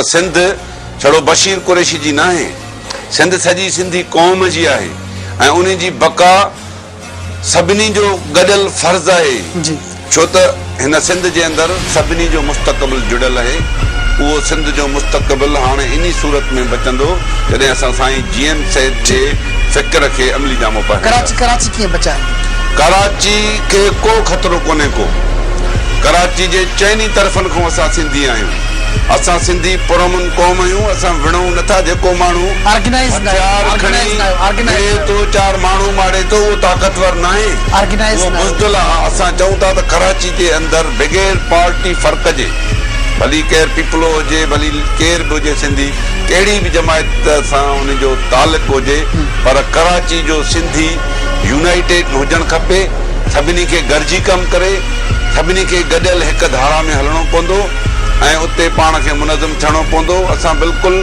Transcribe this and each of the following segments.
सिंध छड़ो बशीर कुरैशी जी ना है, सिंध सजी सिंधी कौम जी है ऐं उन जी बका सभिनी जो गडल फर्ज है जी। छो त हिन सिंध जे अंदर सभिनी जो मुस्तक़बिल जुड़ल है। वो सिंध जो मुस्तक़बिल हाणे इन्ही सूरत में बचंदो जॾहिं असां साईं जीएम सैद जे फ़िक्र खे अमली जामो पाईंदासीं। कराची कीअं बचाए? कराची के को खतरो कोने को। कराची जे चइनी तरफ़नि खां असां सिंधी आहियूं। असां सिंधी पुरमन कौम आहियूं। असां विणूं नथा जेको माण्हू हथियार खणी तो चार माण्हू मारे तो वो ताक़तवर ना है, वो बुज़दिल आहे। असां चऊं था त कराची जे अंदर बगैर पार्टी फ़र्क़ जे भली केर पीपलो हुजे भली केर बि हुजे सिंधी कहिड़ी बि जमायत सां उन जो तालुक हुजे पर कराची जो सिंधी यूनाइटेड हुजणु खपे। सभिनी खे गॾिजी कमु करे सभिनी खे गॾियल हिकु धारा में हलणो पवंदो ऐं उते पाण खे मुनज़म थियणो पवंदो। असां बिल्कुलु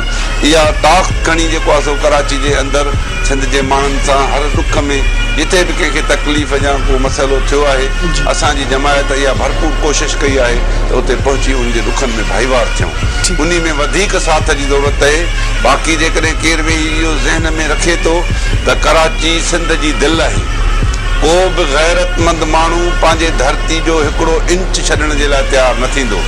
इहा ताक़त खणी जेको आहे सो कराची जे अंदरि सिंध जे माण्हुनि सां हर दुख में जिथे बि कंहिंखे तकलीफ़ या को मसइलो थियो आहे असांजी जमायत इहा भरपूर कोशिशि कई आहे त उते पहुची उन जे दुखनि में भाईवार थियूं। उन में वधीक साथ जी ज़रूरत आहे। बाक़ी जेकॾहिं केरु वेही इहो ज़हन में रखे थो त कराची सिंध जी दिलि आहे, को बि गैरतमंद माण्हू पंहिंजे धरती जो हिकिड़ो इंच छॾण जे लाइ तयारु न थींदो।